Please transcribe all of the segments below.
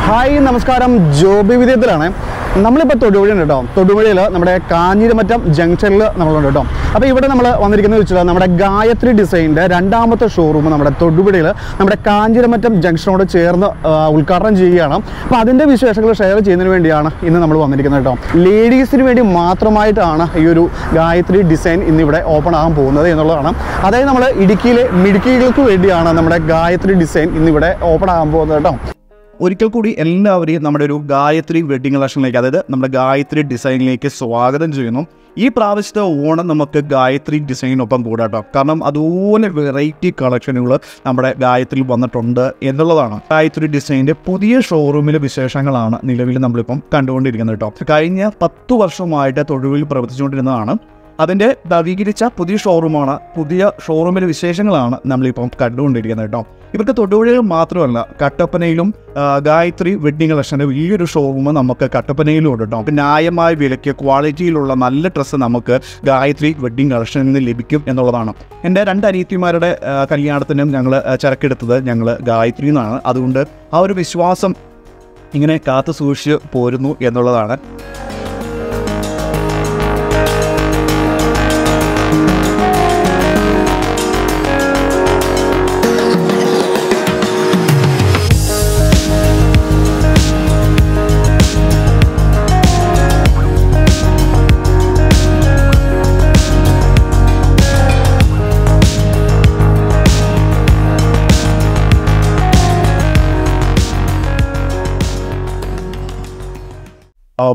Hi നമസ്കാരം, ജോബി വിദ്യത്തിലാണ്. നമ്മളിപ്പോൾ തൊടുപുഴയാണ് കേട്ടോ. തൊടുപുഴയിൽ നമ്മുടെ കാഞ്ഞിരമറ്റം ജംഗ്ഷനിൽ നമ്മളുണ്ട് കേട്ടോ. അപ്പോൾ ഇവിടെ നമ്മൾ വന്നിരിക്കുന്നത് വെച്ചാൽ നമ്മുടെ ഗായത്രി ഡിസൈനിൻ്റെ രണ്ടാമത്തെ ഷോറൂം നമ്മുടെ തൊടുപുഴയിൽ നമ്മുടെ കാഞ്ഞിരമറ്റം ജംഗ്ഷനോട് ചേർന്ന് ഉദ്ഘാടനം ചെയ്യുകയാണ്. അപ്പോൾ അതിൻ്റെ വിശേഷങ്ങൾ ഷെയർ ചെയ്യുന്നതിന് വേണ്ടിയാണ് ഇന്ന് നമ്മൾ വന്നിരിക്കുന്നത് കേട്ടോ. ലേഡീസിന് വേണ്ടി മാത്രമായിട്ടാണ് ഈ ഒരു ഗായത്രി ഡിസൈൻ ഇന്നിവിടെ ഓപ്പൺ ആകാൻ പോകുന്നത് എന്നുള്ളതാണ്. അതായത് നമ്മൾ ഇടുക്കിയിലെ മിടുക്കികൾക്ക് വേണ്ടിയാണ് നമ്മുടെ ഗായത്രി ഡിസൈൻ ഇന്നിവിടെ ഓപ്പൺ ആകാൻ പോകുന്നത് കേട്ടോ. ഒരിക്കൽ കൂടി എല്ലാവരെയും നമ്മുടെ ഒരു ഗായത്രി വെഡ്ഡിംഗ് കളക്ഷനിലേക്ക്, അതായത് നമ്മുടെ ഗായത്രി ഡിസൈനിലേക്ക് സ്വാഗതം ചെയ്യുന്നു. ഈ പ്രാവശ്യത്തെ ഓണം നമുക്ക് ഗായത്രി ഡിസൈനൊപ്പം കൂടാട്ടോ. കാരണം അതുപോലെ വെറൈറ്റി കളക്ഷനുകൾ നമ്മുടെ ഗായത്രിയിൽ വന്നിട്ടുണ്ട് എന്നുള്ളതാണ്. ഗായത്രി ഡിസൈൻ്റെ പുതിയ ഷോറൂമിലെ വിശേഷങ്ങളാണ് നിലവിൽ നമ്മളിപ്പം കണ്ടുകൊണ്ടിരിക്കുന്നത് കേട്ടോ. കഴിഞ്ഞ 10 വർഷമായിട്ട് തൊടുപുഴയിൽ പ്രവർത്തിച്ചുകൊണ്ടിരുന്നതാണ്. അതിൻ്റെ നവീകരിച്ച പുതിയ ഷോറൂമാണ്. പുതിയ ന്യൂഷോറൂമിലെ വിശേഷങ്ങളാണ് നമ്മളിപ്പം കണ്ടുകൊണ്ടിരിക്കുന്നത് കേട്ടോ. ഇവർക്ക് തൊടുപുഴയിൽ മാത്രമല്ല, കട്ടപ്പനയിലും ഗായത്രി വെഡ്ഡിംഗ് കളക്ഷൻ്റെ വലിയൊരു ഷോറൂം നമുക്ക് കട്ടപ്പനയിലും ഉണ്ട് കേട്ടോ. ന്യായമായ വിലയ്ക്ക് ക്വാളിറ്റിയിലുള്ള നല്ല ഡ്രസ്സ് നമുക്ക് ഗായത്രി വെഡ്ഡിംഗ് കളക്ഷനിൽ നിന്ന് ലഭിക്കും എന്നുള്ളതാണ്. എൻ്റെ 2 അനിയത്തിമാരുടെ കല്യാണത്തിനും ഞങ്ങൾ ചരക്കെടുത്തത് ഞങ്ങൾ ഗായത്രി നിന്നാണ്. അതുകൊണ്ട് ആ ഒരു വിശ്വാസം ഇങ്ങനെ കാത്തു സൂക്ഷിച്ച് പോരുന്നു എന്നുള്ളതാണ്.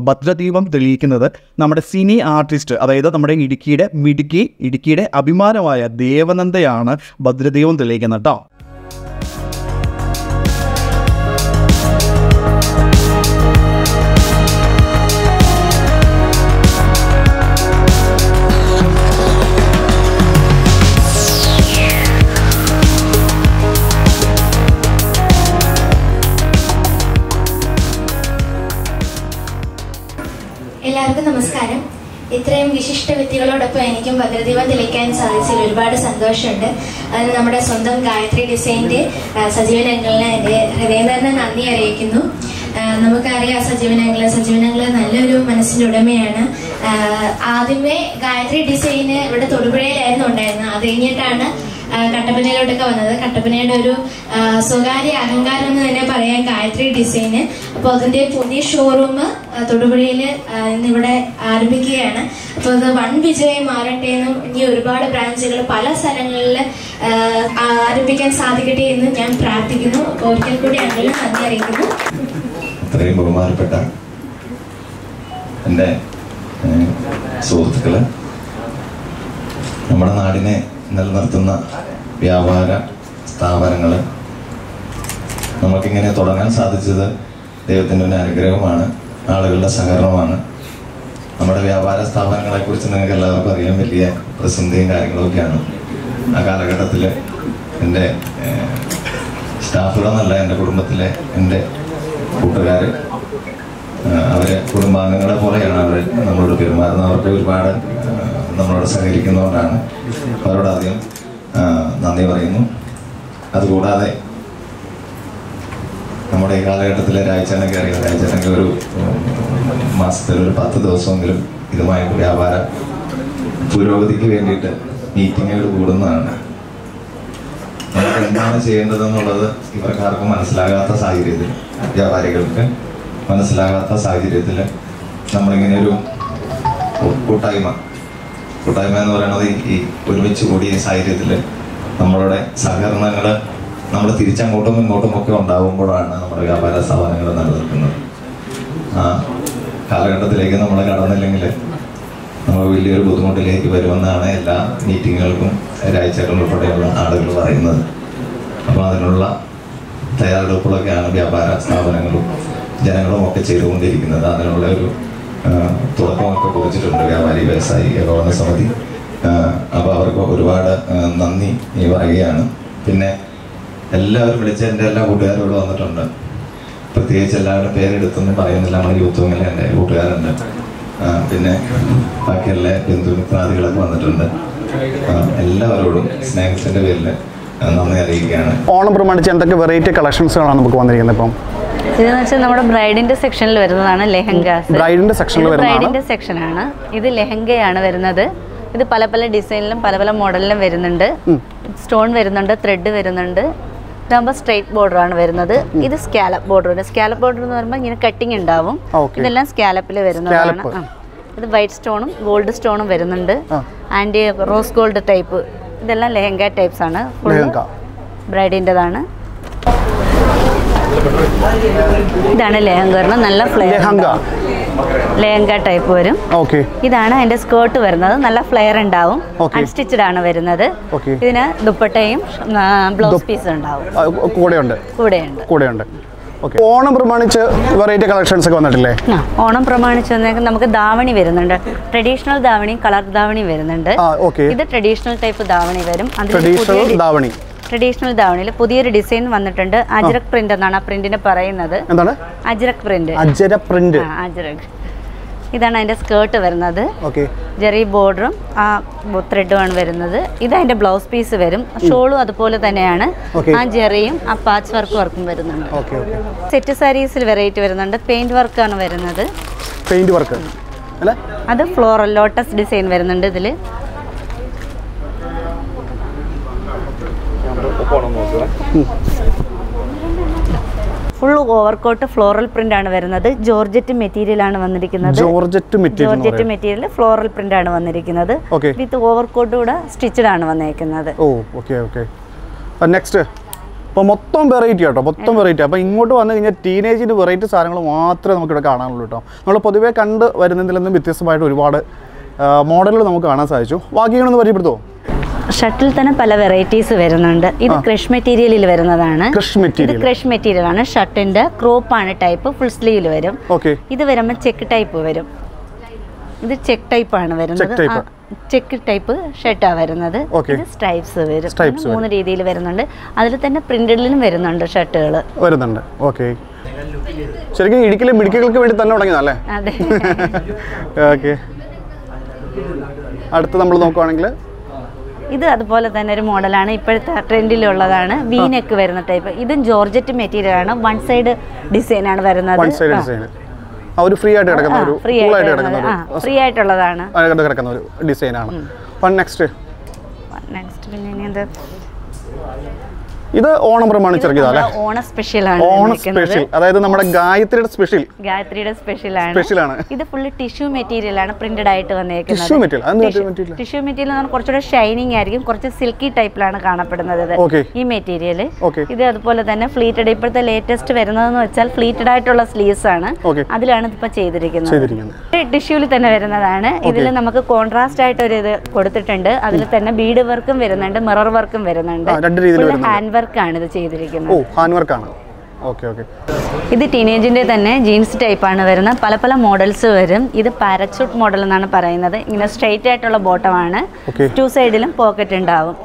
ഭദ്രദീപം തെളിയിക്കുന്നത് നമ്മുടെ സിനി ആർട്ടിസ്റ്റ്, അതായത് നമ്മുടെ ഇടുക്കിയുടെ അഭിമാനമായ ദേവനന്ദയാണ് ഭദ്രദീപം തെളിയിക്കുന്നത് കേട്ടോ. എല്ലാവർക്കും നമസ്കാരം. ഇത്രയും വിശിഷ്ട വ്യക്തികളോടൊപ്പം എനിക്കും ഭദ്രദീപം തെളിയിക്കാൻ സാധിച്ചതിൽ ഒരുപാട് സന്തോഷമുണ്ട്. അതിന് നമ്മുടെ സ്വന്തം ഗായത്രി ഡിസൈൻ്റെ സജീവനങ്ങളിലെ എൻ്റെ ഹൃദയം നന്ദി അറിയിക്കുന്നു. നമുക്കറിയാം സജീവനങ്ങൾ നല്ലൊരു മനസ്സിൻ്റെ ഉടമയാണ്. ആദ്യമേ ഗായത്രി ഡിസൈന് ഇവിടെ തൊടുപുഴയിലായിരുന്നു ഉണ്ടായിരുന്നത്. അത് കഴിഞ്ഞിട്ടാണ് കട്ടപ്പനയിലോട്ടൊക്കെ വന്നത്. കട്ടപ്പനയുടെ ഒരു സ്വകാര്യ അഹങ്കാരം എന്ന് തന്നെ പറയാൻ ഗായത്രി ഡിസൈന്. അപ്പോൾ അതിന്റെ പുതിയ ഷോറൂം തൊടുപുഴയിൽ ഇന്നിവിടെ ആരംഭിക്കുകയാണ്. അപ്പോൾ അത് വൻ വിജയം മാറട്ടെ എന്നും ഇനി ഒരുപാട് ബ്രാഞ്ചുകൾ പല സ്ഥലങ്ങളിൽ ആരംഭിക്കാൻ സാധിക്കട്ടെ എന്ന് ഞാൻ പ്രാർത്ഥിക്കുന്നു. അപ്പോൾ ഒരിക്കൽ കൂടി അങ്ങനെ നന്ദി അറിയിക്കുന്നു. ഇത്രയും ബഹുമാനപ്പെട്ട എൻ്റെ സുഹൃത്തുക്കള്, നമ്മുടെ നാടിനെ നിലനിർത്തുന്ന വ്യാപാര സ്ഥാപനങ്ങൾ നമുക്കിങ്ങനെ തുടങ്ങാൻ സാധിച്ചത് ദൈവത്തിൻ്റെ ഒരു അനുഗ്രഹമാണ്, ആളുകളുടെ സഹകരണമാണ്. നമ്മുടെ വ്യാപാര സ്ഥാപനങ്ങളെക്കുറിച്ച് നിങ്ങൾക്ക് എല്ലാവർക്കും അറിയാൻ വലിയ പ്രതിസന്ധിയും കാര്യങ്ങളൊക്കെയാണ്. ആ കാലഘട്ടത്തിൽ എൻ്റെ സ്റ്റാഫുകളെന്നല്ല, എൻ്റെ കുടുംബത്തിലെ എൻ്റെ കൂട്ടുകാർ, അവരെ കുടുംബാംഗങ്ങളെ പോലെയാണ് അവർ നമ്മളോട് പെരുമാറുന്നത്. അവർക്ക് ഒരുപാട് നമ്മളോട് സഹകരിക്കുന്നതുകൊണ്ടാണ് അവരോട് ആദ്യം നന്ദി പറയുന്നു. അതുകൂടാതെ നമ്മുടെ ഈ കാലഘട്ടത്തിലെ രാജചേട്ടനൊക്കെ അറിയാം. രാജചേട്ടനൊക്കെ ഒരു മാസത്തിൽ ഒരു 10 ദിവസമെങ്കിലും ഇതുമായിട്ട് വ്യാപാര പുരോഗതിക്ക് വേണ്ടിയിട്ട് മീറ്റിങ്ങുകൾ കൂടുന്നതാണ്. നമുക്ക് എന്താണ് ചെയ്യേണ്ടതെന്നുള്ളത് ഇവർക്കാർക്കും മനസ്സിലാകാത്ത സാഹചര്യത്തിൽ, വ്യാപാരികൾക്ക് മനസ്സിലാകാത്ത സാഹചര്യത്തിൽ നമ്മളിങ്ങനെ ഒരു കൂട്ടായ്മ എന്ന് പറയുന്നത് ഈ ഒരുമിച്ച് കൂടിയ സാഹചര്യത്തിൽ നമ്മളുടെ സഹകരണങ്ങൾ നമ്മൾ തിരിച്ചങ്ങോട്ടും ഇങ്ങോട്ടും ഒക്കെ ഉണ്ടാകുമ്പോഴാണ് നമ്മുടെ വ്യാപാര സ്ഥാപനങ്ങൾ നിലനിൽക്കുന്നത്. ആ കാലഘട്ടത്തിലേക്ക് നമ്മൾ കടന്നില്ലെങ്കിൽ നമ്മൾ വലിയൊരു ബുദ്ധിമുട്ടിലേക്ക് വരുമെന്നാണ് എല്ലാ മീറ്റിങ്ങുകൾക്കും രാജ്യച്ചേട്ടൻ ഉൾപ്പെടെയുള്ള ആളുകൾ പറയുന്നത്. അപ്പോൾ അതിനുള്ള തയ്യാറെടുപ്പുകളൊക്കെയാണ് വ്യാപാര സ്ഥാപനങ്ങളും ജനങ്ങളും ഒക്കെ ചെയ്തുകൊണ്ടിരിക്കുന്നത്. അതിനുള്ള ഒരു തുടക്കമൊക്കെ കുറിച്ചിട്ടുണ്ട് വ്യാപാരി വ്യവസായി ഏകോപന സമിതി. അപ്പോൾ അവർക്ക് ഒരുപാട് നന്ദി പറയുകയാണ്. പിന്നെ എല്ലാവരും വിളിച്ച എൻ്റെ എല്ലാ കൂട്ടുകാരോട് വന്നിട്ടുണ്ട്. പ്രത്യേകിച്ച് എല്ലാവരുടെ പേരെടുത്തൊന്നും പറയുന്നില്ല. നമ്മുടെ യൂത്ത് വിങ്ങിലെ എൻ്റെ കൂട്ടുകാരുണ്ട്, പിന്നെ ബാക്കിയുള്ള ബന്ധുമിത്രാദികളൊക്കെ വന്നിട്ടുണ്ട്. എല്ലാവരോടും സ്നേഹത്തിൻ്റെ പേരിൽ നന്ദി അറിയിക്കുകയാണ്. ഓണം പ്രമാണിച്ച് എന്തൊക്കെ വെറൈറ്റി കളക്ഷൻസുകളാണ് നമുക്ക് വന്നിരിക്കുന്നത് ഇപ്പം? ഇതെന്ന് വെച്ചാൽ നമ്മുടെ ബ്രൈഡിന്റെ സെക്ഷനിൽ വരുന്നതാണ് ലെഹങ്കാസ്. ബ്രൈഡിന്റെ സെക്ഷനാണ്. ഇത് ലെഹങ്കയാണ് വരുന്നത്. ഇത് പല പല ഡിസൈനിലും പല പല മോഡലിലും വരുന്നുണ്ട്. സ്റ്റോൺ വരുന്നുണ്ട്, ത്രെഡ് വരുന്നുണ്ട്. ഇതാകുമ്പോൾ സ്ട്രെയിറ്റ് ബോർഡർ ആണ് വരുന്നത്. ഇത് സ്കാലപ്പ് ബോർഡർ. സ്കാലപ്പ് ബോർഡർ എന്ന് പറയുമ്പോൾ ഇങ്ങനെ കട്ടിങ് ഉണ്ടാവും. ഇതെല്ലാം സ്കാലപ്പിൽ വരുന്നതാണ്. ഇത് വൈറ്റ് സ്റ്റോണും ഗോൾഡ് സ്റ്റോണും വരുന്നുണ്ട്. And rose gold type. ഇതെല്ലാം ലെഹങ്ക ടൈപ്സ് ആണ്. ബ്രൈഡിൻ്റെതാണ്. ഇതാണ് ലെഹങ്ക. നല്ല ഫ്ലെയർ ലെഹങ്ക ടൈപ്പ് വരും. ഇതാണ് അതിന്റെ സ്കേർട്ട് വരുന്നത്. നല്ല ഫ്ലെയർ ഉണ്ടാവും. അൺസ്റ്റിച്ചഡ് ആണ് വരുന്നത്. ഇതിന് ദുപ്പട്ടയും ബ്ലൗസ് പീസ് ഉണ്ടാവും. ഓണം പ്രമാണിച്ച് വെറൈറ്റി കളക്ഷൻസ് ഒക്കെ വന്നിട്ടില്ലേ? ഓണം പ്രമാണിച്ച് നമുക്ക് ധാവണി വരുന്നുണ്ട്. ട്രഡീഷണൽ ധാവണിയും കളർ ധാവണിയും വരുന്നുണ്ട്. ഇത് ട്രഡീഷണൽ ടൈപ്പ് ധാവണി വരും. ട്രഡീഷണൽ ധാവണിയിൽ പുതിയൊരു ഡിസൈൻ വന്നിട്ടുണ്ട്. അജ്രക് പ്രിന്റ് എന്നാണ് ആ പ്രിന്റിന് പറയുന്നത്. അജ്രക് പ്രിന്റ്. അജ്രക്. ഇതാണ് അതിന്റെ സ്കേർട്ട് വരുന്നത്. ജെറി ബോർഡറും ആ ത്രെഡും ആണ് വരുന്നത്. ഇത് അതിന്റെ ബ്ലൗസ് പീസ് വരും. ഷോളും അതുപോലെ തന്നെയാണ്. ആ ജെറിയും ആ പാച്ച് വർക്കും വരുന്നുണ്ട്. സെറ്റ് സാരീസിൽ വെറൈറ്റി വരുന്നുണ്ട്. പെയിന്റ് വർക്കാണ് വരുന്നത്. അത് ഫ്ലോറൽ ലോട്ടസ് ഡിസൈൻ വരുന്നുണ്ട്. ഇതില് ഫുൾ ഓവർകോട്ട് ഫ്ലോറൽ പ്രിന്റ് ആണ് വരുന്നത്. ജോർജറ്റ് മെറ്റീരിയൽ ആണ് വന്നിരിക്കുന്നത്. ജോർജറ്റ് മെറ്റീരിയൽ ഫ്ലോറൽ പ്രിന്റ് ആണ് വന്നിരിക്കുന്നത്. വിത്ത് ഓവർകോട്ട് കൂടെ സ്റ്റിച്ചഡ് ആണ് വന്നേക്കുന്നത്. നെക്സ്റ്റ് അപ്പോൾ മൊത്തം വെറൈറ്റി കേട്ടോ, മൊത്തം വെറൈറ്റി. അപ്പോൾ ഇങ്ങോട്ട് വന്നു കഴിഞ്ഞാൽ ടീനേജിൻ്റെ വെറൈറ്റി സാധനങ്ങൾ മാത്രമേ നമുക്കിവിടെ കാണാനുള്ളൂ കേട്ടോ. നമ്മൾ പൊതുവേ കണ്ട് വരുന്നതിൽ നിന്നും വ്യത്യസ്തമായിട്ട് ഒരുപാട് മോഡലുകൾ നമുക്ക് കാണാൻ സാധിച്ചു. ബാക്കിയാണെന്ന് പരിചയപ്പെടുത്തുമോ? ഷട്ടിൽ തന്നെ പല വെറൈറ്റീസ് വരുന്നുണ്ട്. ഇത് ക്രഷ് മെറ്റീരിയലിൽ വരുന്നതാണ്. ഇത് ക്രഷ് മെറ്റീരിയൽ ആണ്. ഷർട്ടിന്റെ ക്രോപ്പ് ആണ് ടൈപ്പ്. ഫുൾ സ്ലീവിൽ വരും. ഇത് വരുമ്പോൾ ചെക്ക് ടൈപ്പ് വരും. ഇത് ചെക്ക് ടൈപ്പ് ആണ് വരുന്നത്. ചെക്ക് ടൈപ്പ് ഷർട്ടാണ് വരുന്നത്. ഇത് സ്ട്രൈപ്സ് വരും. 3 രീതിയിൽ വരുന്നുണ്ട്. അതിൽ തന്നെ പ്രിന്റഡിലും വരുന്നുണ്ട് ഷർട്ടുകൾ വരുന്നുണ്ട്. ശരിക്കും ഇടുക്കിയിലെ മിടുക്കുകൾക്ക് വേണ്ടി തന്നെ തുടങ്ങിയതല്ലേ? അതെ. അടുത്ത് നമ്മൾ നോക്കുവാണെങ്കിൽ ഇത് അതുപോലെ തന്നെ ഒരു മോഡലാണ്. ഇപ്പോഴത്തെ ട്രെൻഡിലുള്ളതാണ്. വീനെക്ക് വരുന്ന ടൈപ്പ്. ഇതും ജോർജറ്റ് മെറ്റീരിയൽ ആണ്. വൺ സൈഡ് ഡിസൈൻ ആണ് വരുന്നത്. ഫ്രീ ആയിട്ടുള്ളതാണ്. പിന്നെ ഇത് ഓണം പ്രമാണിച്ചിറങ്ങിയതല്ലേ? ഓണം സ്പെഷ്യൽ ആണ്. ഓണം സ്പെഷ്യൽ, അതായത് നമ്മുടെ ഗായത്രിയുടെ സ്പെഷ്യൽ. സ്പെഷ്യൽ ആണ്. ഇത് ഫുള്ള് ടിഷ്യൂ മെറ്റീരിയൽ ആണ് പ്രിന്റഡ് ആയിട്ട് വന്നേക്കുന്നത്. ടിഷ്യൂ മെറ്റീരിയൽ കുറച്ചുകൂടെ ഷൈനിങ് ആയിരിക്കും. കുറച്ച് സിൽക്കി ടൈപ്പിലാണ് കാണപ്പെടുന്നത് ഈ മെറ്റീരിയൽ. ഇത് അതുപോലെ തന്നെ ഫ്ലീറ്റഡ്. ഇപ്പോഴത്തെ ലേറ്റസ്റ്റ് വരുന്നതെന്ന് വെച്ചാൽ ഫ്ലീറ്റഡ് ആയിട്ടുള്ള സ്ലീവ്സ് ആണ്. അതിലാണ് ഇപ്പൊ ചെയ്തിരിക്കുന്നത്. ടിഷ്യൂവിൽ തന്നെ വരുന്നതാണ്. ഇതിൽ നമുക്ക് കോൺട്രാസ്റ്റ് ആയിട്ട് ഒരു ഇത് കൊടുത്തിട്ടുണ്ട്. അതിൽ തന്നെ ബീഡ് വർക്കും വരുന്നുണ്ട്, മിറർ വർക്കും വരുന്നുണ്ട്. ഹാൻഡ് വർക്കാണ് ഇത് ചെയ്തിരിക്കുന്നത്. ഇത് ടീനേജിന്റെ തന്നെ ജീൻസ് ടൈപ്പ് ആണ് വരുന്നത്. പല പല മോഡൽസ് വരും. ഇത് പാരച്യൂട്ട് മോഡൽ എന്നാണ് പറയുന്നത്. ഇങ്ങനെ സ്ട്രെയിറ്റ് ആയിട്ടുള്ള ബോട്ടമാണ്. 2 സൈഡിലും പോക്കറ്റ് ഉണ്ടാവും.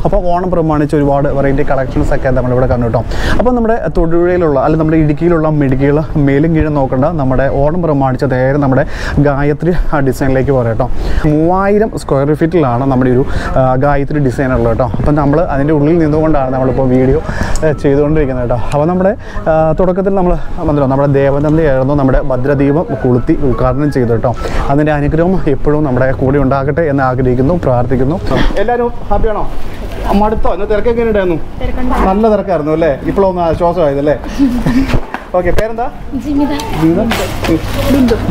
അപ്പോൾ ഓണം പ്രമാണിച്ച് ഒരുപാട് വെറൈറ്റി കളക്ഷൻസ് ഒക്കെ നമ്മളിവിടെ കണ്ടു കേട്ടോ. അപ്പോൾ നമ്മുടെ തൊടുപുഴയിലുള്ള അല്ലെങ്കിൽ നമ്മുടെ ഇടുക്കിയിലുള്ള മിടുക്കികൾ മേലും കീഴും നോക്കേണ്ട നമ്മുടെ ഓണം പ്രമാണിച്ച് നേരെ നമ്മുടെ ഗായത്രി ഡിസൈനിലേക്ക് പോകാം കേട്ടോ. 3000 സ്ക്വയർ ഫീറ്റിലാണ് നമ്മുടെ ഒരു ഗായത്രി ഡിസൈൻ ഉള്ളത് കേട്ടോ. അപ്പം നമ്മൾ അതിൻ്റെ ഉള്ളിൽ നിന്നുകൊണ്ടാണ് നമ്മളിപ്പോൾ വീഡിയോ ചെയ്തുകൊണ്ടിരിക്കുന്നത് കേട്ടോ. അപ്പോൾ നമ്മുടെ തുടക്കത്തിൽ നമ്മൾ വന്നല്ലോ, നമ്മുടെ ദേവനന്ദയായിരുന്നു നമ്മുടെ ഭദ്രദീപം കൊളുത്തി ഉദ്ഘാടനം ചെയ്തു കേട്ടോ. അതിൻ്റെ അനുഗ്രഹം എപ്പോഴും നമ്മുടെ കൂടെ ഉണ്ടാകട്ടെ എന്ന് ആഗ്രഹിക്കുന്നു, പ്രാർത്ഥിക്കുന്നു. എല്ലാവരും ഹാപ്പിയാണോ? മടുത്തോ? ഇന്ന് തിരക്കൊക്കെ ഉണ്ടായിരുന്നു? നല്ല തിരക്കായിരുന്നു അല്ലേ? ഇപ്പോഴൊന്ന് ആശ്വാസമായതല്ലേ? ഓക്കെ, പേരെന്താ?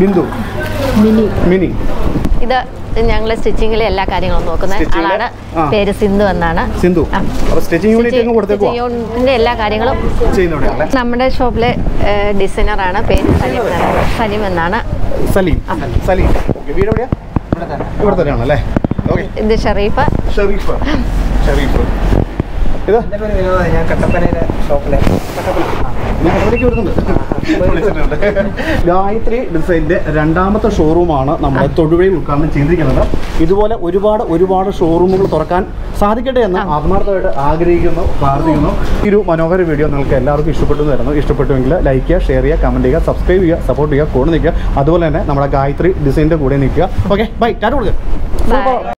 ബിന്ദു. മിനി. ഇത് ഞങ്ങൾ സ്റ്റിച്ചിങ്ങിലെ എല്ലാ കാര്യങ്ങളും നോക്കുന്ന ആളാണ്. പേര് സിന്ധു എന്നാണ്. യൂണിറ്റിന്റെ എല്ലാ കാര്യങ്ങളും നമ്മുടെ ഷോപ്പിലെ ഡിസൈനറാണ്. പേര് സലീം എന്നാണ്. ഇത് ഷറീഫ്. ഞാൻ കട്ടപ്പനയിലെ ഷോപ്പിലെ ഗായത്രി ഡിസൈൻ്റെ 2ാമത്തെ ഷോറൂമാണ് നമ്മുടെ തൊടുപുഴയിൽ ഉദ്ഘാടനം ചെയ്തിരിക്കുന്നത്. ഇതുപോലെ ഒരുപാട് ഷോറൂമുകൾ തുറക്കാൻ സാധിക്കട്ടെ എന്ന് ആത്മാർത്ഥമായിട്ട് ആഗ്രഹിക്കുന്നു, പ്രാർത്ഥിക്കുന്നു. ഈ ഒരു മനോഹര വീഡിയോ നിങ്ങൾക്ക് എല്ലാവർക്കും ഇഷ്ടപ്പെട്ടു തരുന്നു. ഇഷ്ടപ്പെട്ടുവെങ്കിൽ ലൈക്ക് ചെയ്യുക, ഷെയർ ചെയ്യുക, കമൻറ്റ് ചെയ്യുക, സബ്സ്ക്രൈബ് ചെയ്യുക, സപ്പോർട്ട് ചെയ്യുക, കൂടെ നിൽക്കുക. അതുപോലെ തന്നെ നമ്മുടെ ഗായത്രി ഡിസൈൻ്റെ കൂടെ നിൽക്കുക. Okay, by. ടാറ്റ കൊടുക്കുക.